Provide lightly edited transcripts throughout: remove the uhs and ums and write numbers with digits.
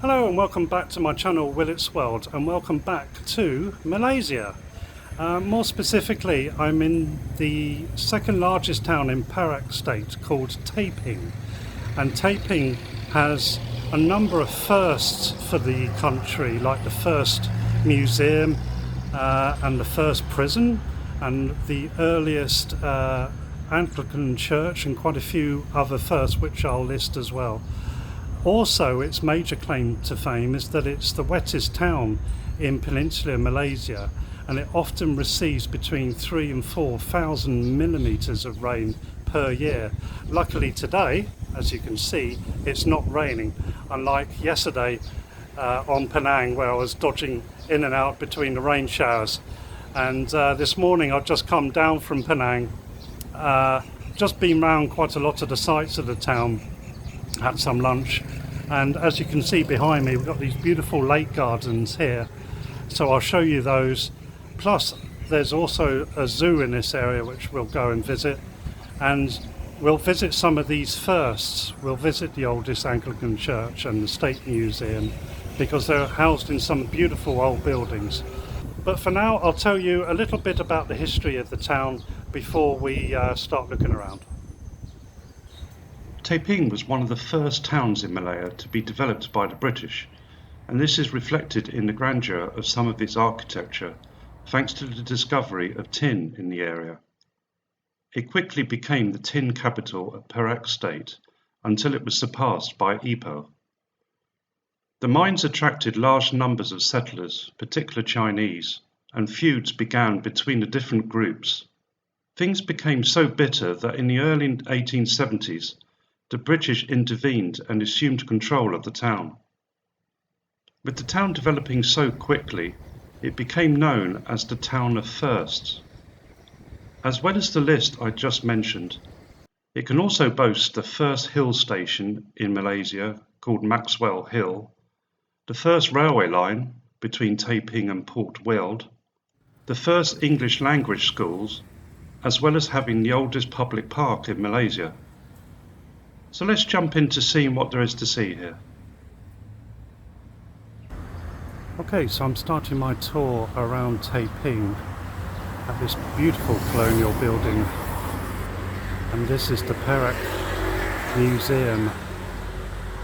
Hello and welcome back to my channel Willet's World, and welcome back to Malaysia. More specifically, I'm in the second largest town in Perak State called Taiping, and Taiping has a number of firsts for the country, like the first museum and the first prison and the earliest Anglican church and quite a few other firsts which I'll list as well. Also, its major claim to fame is that it's the wettest town in Peninsula Malaysia, and it often receives between 3,000 and 4,000 millimetres of rain per year. Luckily today, as you can see, it's not raining, unlike yesterday on Penang, where I was dodging in and out between the rain showers. And this morning I've just come down from Penang, just been round quite a lot of the sites of the town, had some lunch, and as you can see behind me, we've got these beautiful lake gardens here, so I'll show you those. Plus there's also a zoo in this area which we'll go and visit, and we'll visit some of these firsts. We'll visit the oldest Anglican church and the State Museum, because they're housed in some beautiful old buildings. But for now, I'll tell you a little bit about the history of the town before we start looking around. Taiping was one of the first towns in Malaya to be developed by the British, and this is reflected in the grandeur of some of its architecture, thanks to the discovery of tin in the area. It quickly became the tin capital of Perak State until it was surpassed by Ipoh. The mines attracted large numbers of settlers, particularly Chinese, and feuds began between the different groups. Things became so bitter that in the early 1870s, the British intervened and assumed control of the town. With the town developing so quickly, it became known as the town of firsts. As well as the list I just mentioned, it can also boast the first hill station in Malaysia called Maxwell Hill, the first railway line between Taiping and Port Veld, the first English language schools, as well as having the oldest public park in Malaysia. So let's jump into seeing what there is to see here. Okay, so I'm starting my tour around Taiping at this beautiful colonial building, and this is the Perak Museum,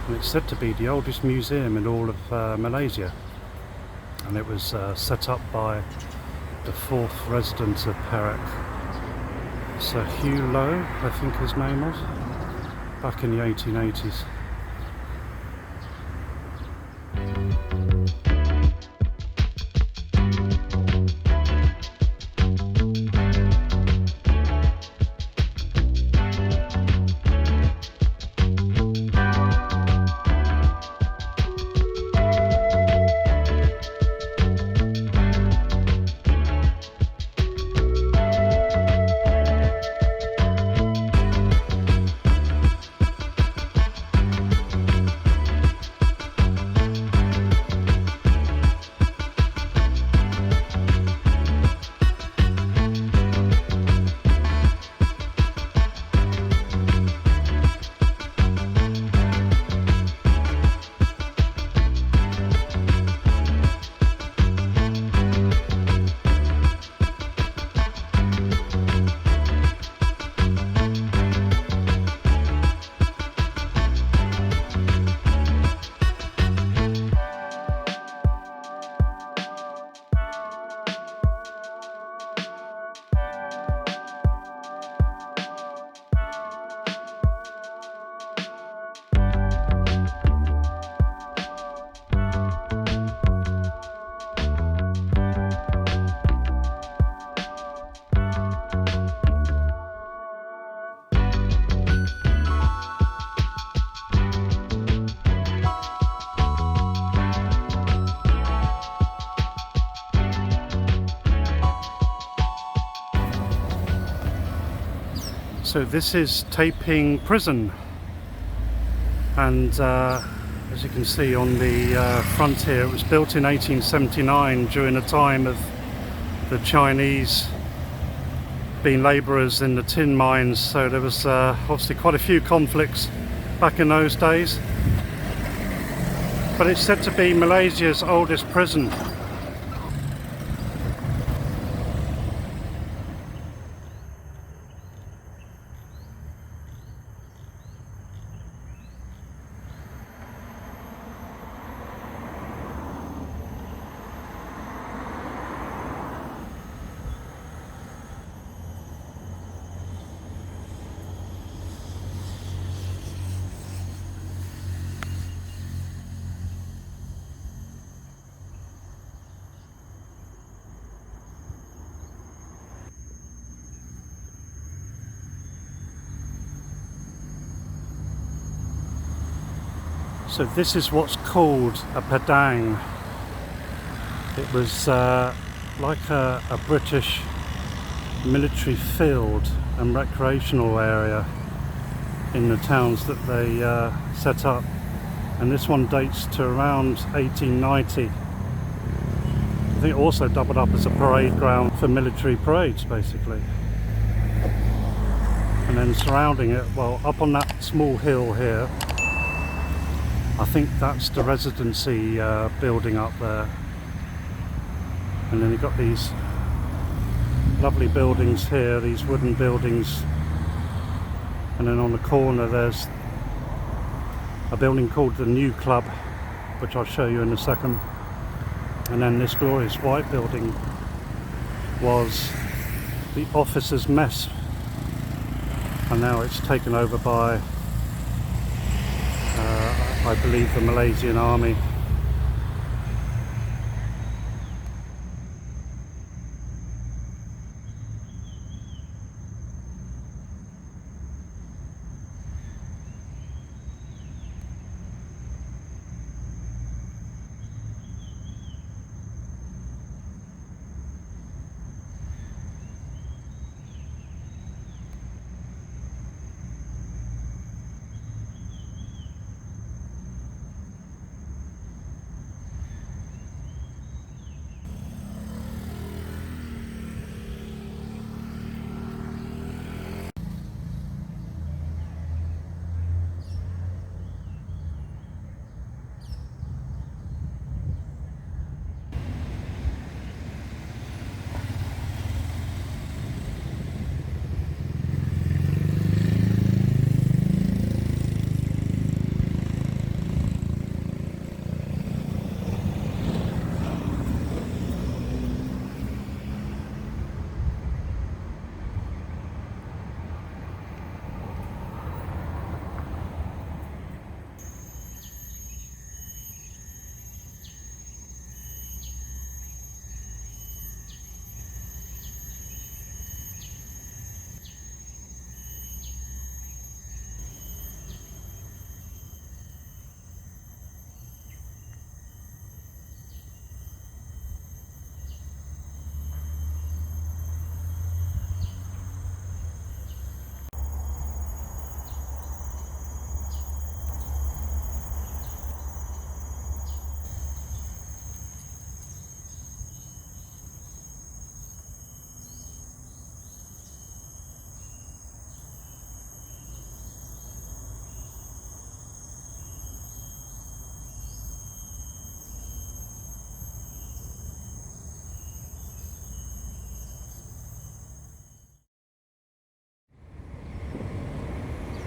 and it's said to be the oldest museum in all of Malaysia, and it was set up by the fourth resident of Perak, Sir Hugh Lowe, I think his name was, back in the 1880s. So this is Taiping Prison, and as you can see on the front here, it was built in 1879 during the time of the Chinese being labourers in the tin mines, so there was obviously quite a few conflicts back in those days. but it's said to be Malaysia's oldest prison. So this is what's called a Padang. It was like a British military field and recreational area in the towns that they set up. And this one dates to around 1890. I think it also doubled up as a parade ground for military parades, basically. And then surrounding it, well, up on that small hill here, I think that's the Residency building up there. And then you've got these lovely buildings here, these wooden buildings. And then on the corner there's a building called the New Club, which I'll show you in a second. And then this glorious white building was the officers' mess. And now it's taken over by I believe the Malaysian Army.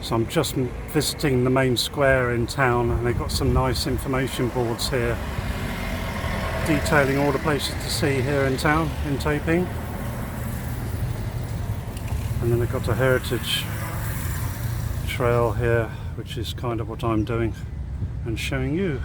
So I'm just visiting the main square in town, and they've got some nice information boards here detailing all the places to see here in town, in Taiping. And then they've got a heritage trail here, which is kind of what I'm doing and showing you.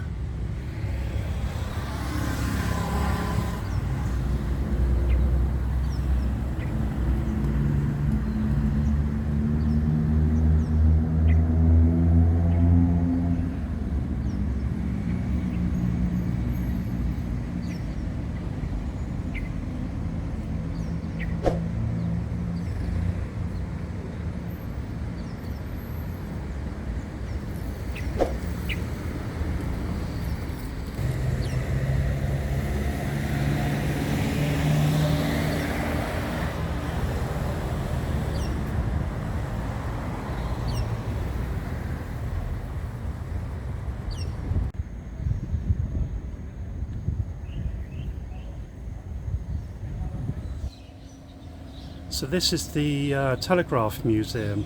So this is the Telegraph Museum,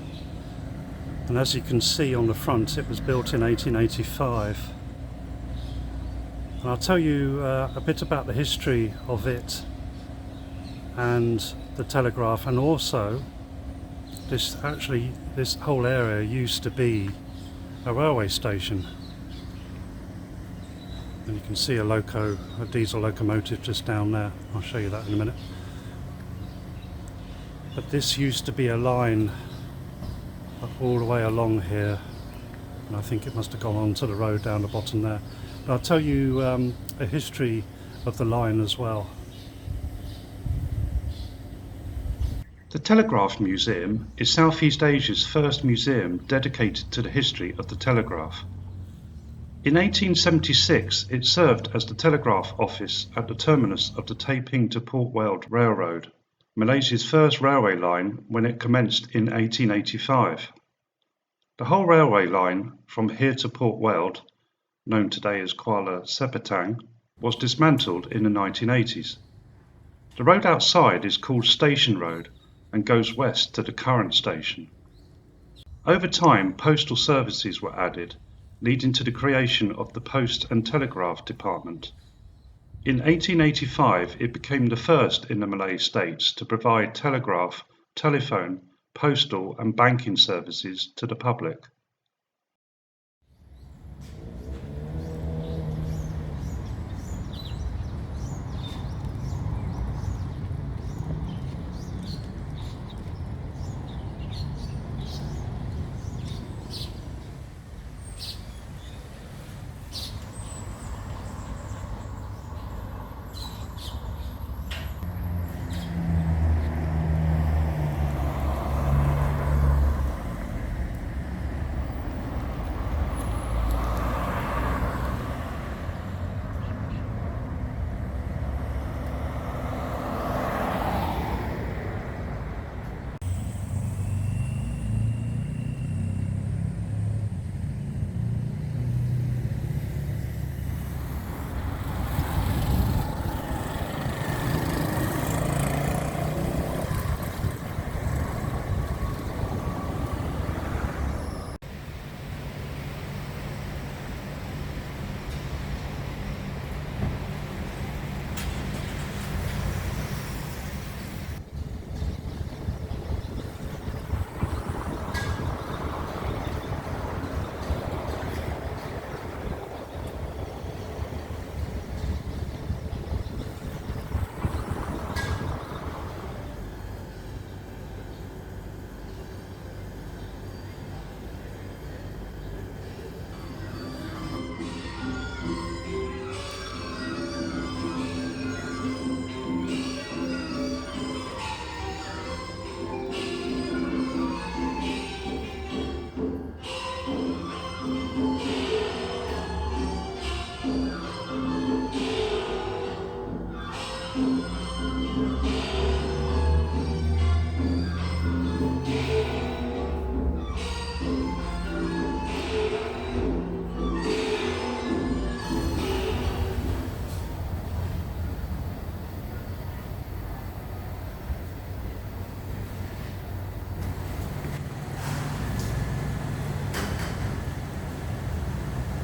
and as you can see on the front, it was built in 1885. And I'll tell you a bit about the history of it and the Telegraph, and also this whole area used to be a railway station. And you can see a diesel locomotive just down there. I'll show you that in a minute. But this used to be a line all the way along here, and I think it must have gone onto the road down the bottom there. But I'll tell you a history of the line as well. The Telegraph Museum is Southeast Asia's first museum dedicated to the history of the telegraph. In 1876, it served as the telegraph office at the terminus of the Taiping to Port World Railroad, Malaysia's first railway line when it commenced in 1885. The whole railway line from here to Port World, known today as Kuala Sepetang, was dismantled in the 1980s. The road outside is called Station Road and goes west to the current station. Over time, postal services were added, leading to the creation of the Post and Telegraph Department. In 1885, it became the first in the Malay states to provide telegraph, telephone, postal and banking services to the public.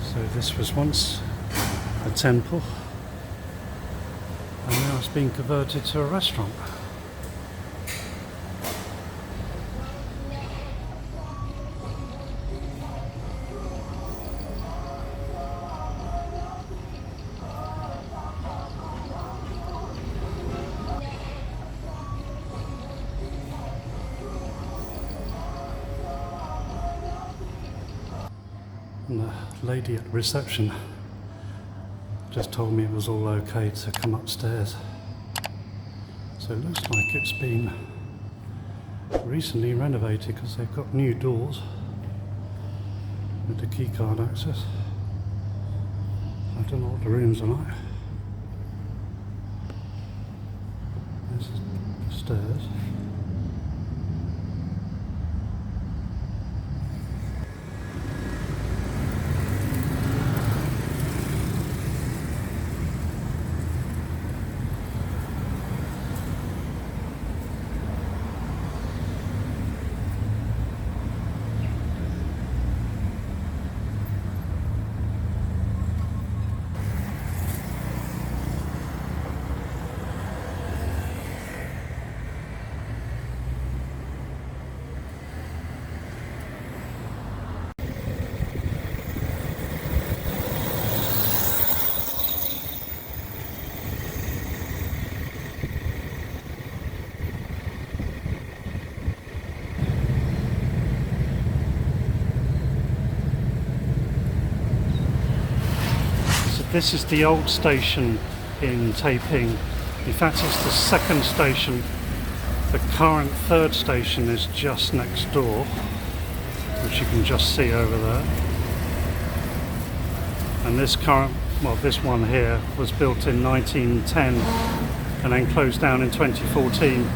So this was once a temple, and now it's been converted to a restaurant. And the lady at the reception just told me it was all okay to come upstairs. So it looks like it's been recently renovated because they've got new doors with the keycard access. I don't know what the rooms are like. There's the stairs. this is the old station in Taiping. In fact, it's the second station. The current third station is just next door, which you can just see over there. And this one here was built in 1910 and then closed down in 2014.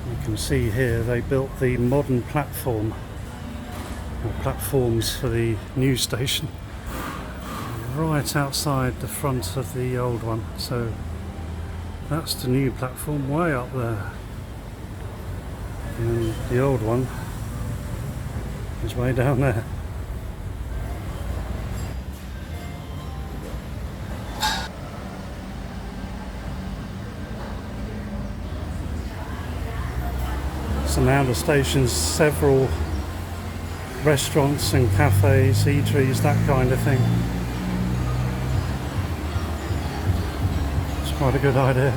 You can see here they built the modern platform, or platforms for the new station, right outside the front of the old one. So that's the new platform way up there, and the old one is way down there. So now the station's several restaurants and cafes, eateries, that kind of thing. It's quite a good idea.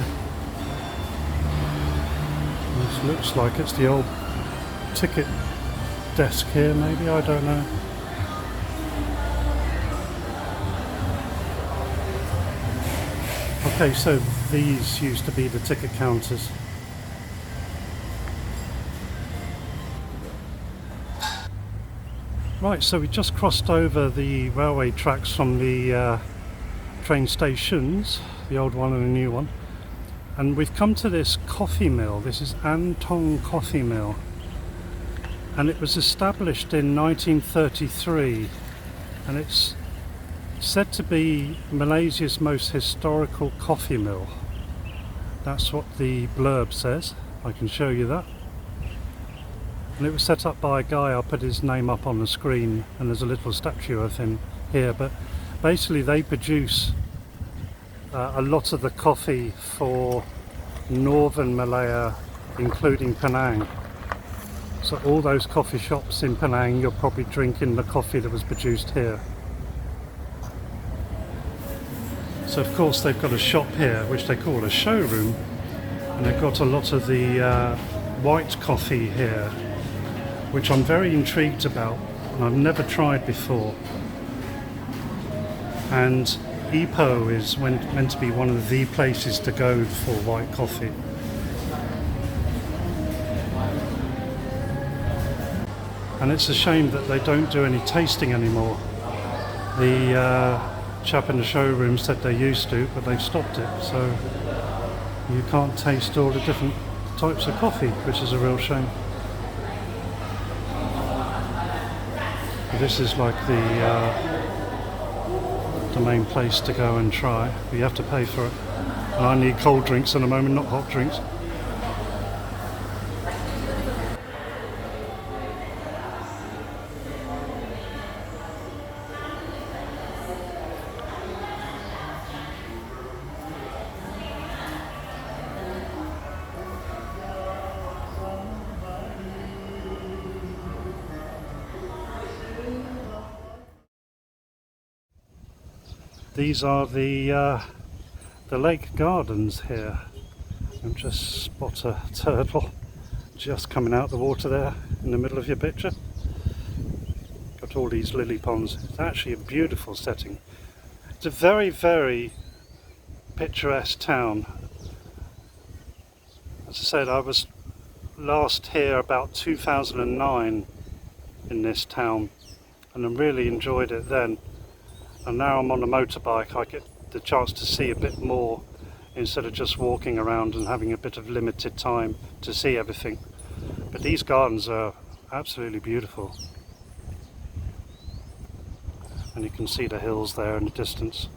This looks like it's the old ticket desk here, maybe, I don't know. Okay, so these used to be the ticket counters. Right, so we just crossed over the railway tracks from the train stations, the old one and the new one, and we've come to this coffee mill. This is Antong Coffee Mill, and it was established in 1933, and it's said to be Malaysia's most historical coffee mill. That's what the blurb says. I can show you that. And it was set up by a guy. I'll put his name up on the screen, and there's a little statue of him here. But basically they produce a lot of the coffee for northern Malaya, including Penang. So all those coffee shops in Penang, you're probably drinking the coffee that was produced here. So of course they've got a shop here which they call a showroom, and they've got a lot of the white coffee here, which I'm very intrigued about, and I've never tried before. And Ipoh is meant to be one of the places to go for white coffee. And it's a shame that they don't do any tasting anymore. The chap in the showroom said they used to, but they've stopped it, so you can't taste all the different types of coffee, which is a real shame. This is like the main place to go and try. You have to pay for it. And I need cold drinks at the moment, not hot drinks. These are the lake gardens here. And just spot a turtle just coming out of the water there in the middle of your picture. Got all these lily ponds. It's actually a beautiful setting. It's a very, very picturesque town. As I said, I was last here about 2009 in this town, and I really enjoyed it then. And now I'm on a motorbike, I get the chance to see a bit more instead of just walking around and having a bit of limited time to see everything. But these gardens are absolutely beautiful. And you can see the hills there in the distance.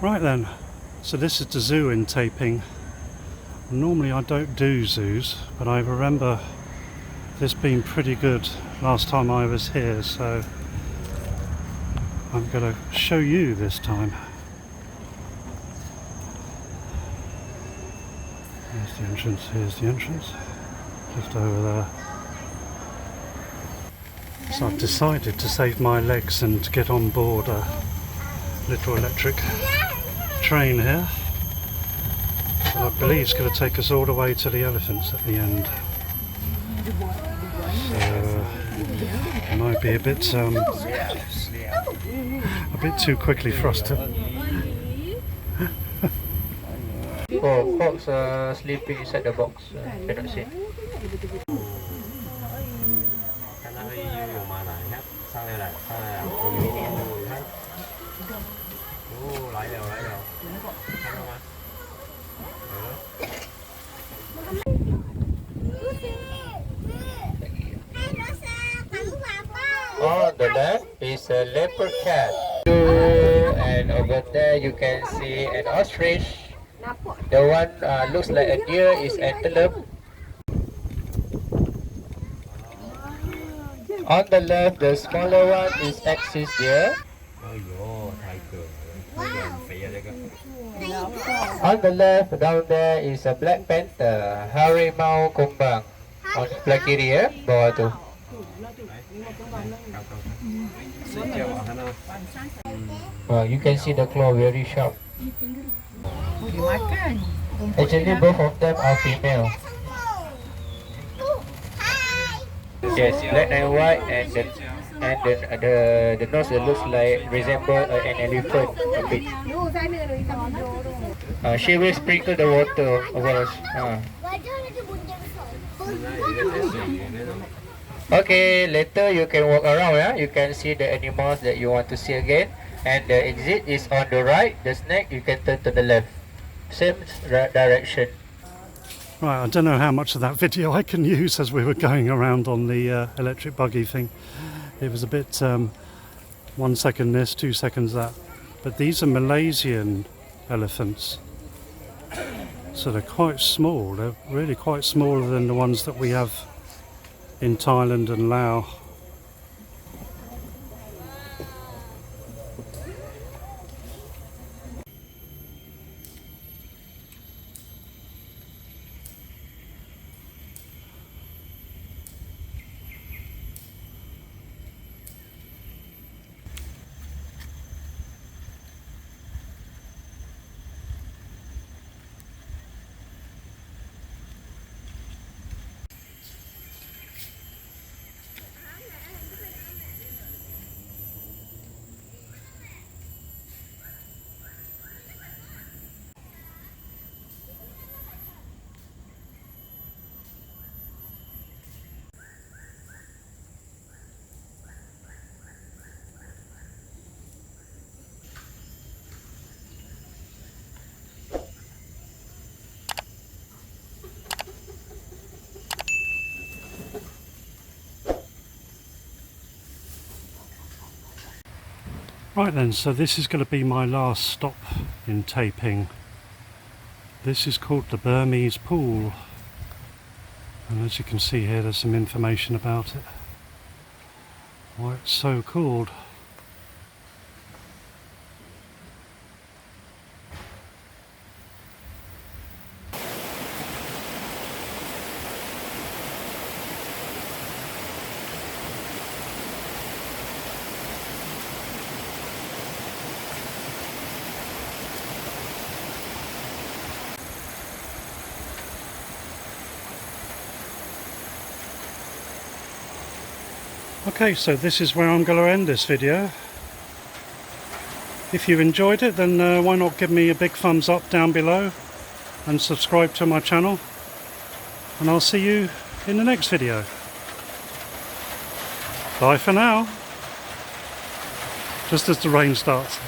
Right then, so this is the zoo in Taiping. Normally I don't do zoos, but I remember this being pretty good last time I was here, so I'm going to show you this time. Here's the entrance, here's the entrance, just over there. So I've decided to save my legs and get on board a little electric train here. I believe it's going to take us all the way to the elephants at the end. So it might be a bit too quickly for us to. Oh, fox are sleeping inside the box. Cannot see. On the left is a leopard cat, and over there you can see an ostrich. The one looks like a deer is antelope. On the left, the smaller one is axis deer. On the left, down there is a black panther, harimau kumbang. On sebelah kiri ya, bawah tu. You can see the claw very sharp. Actually, both of them are female. Yes, black and white, and the nose looks like resemble an elephant a bit. She will sprinkle the water over us. Okay, later you can walk around. Yeah, you can see the animals that you want to see again. And the exit is on the right. The snake you can turn to the left. Same direction. Right, I don't know how much of that video I can use as we were going around on the electric buggy thing. It was a bit 1 second this, 2 seconds that. But these are Malaysian elephants. So they're quite small. They're really quite smaller than the ones that we have in Thailand and Laos. Right then, so this is going to be my last stop in Taiping. This is called the Burmese Pool, and as you can see here there's some information about it, why it's so called. Okay, so this is where I'm going to end this video. If you enjoyed it, then why not give me a big thumbs up down below and subscribe to my channel, and I'll see you in the next video. Bye for now. Just as the rain starts.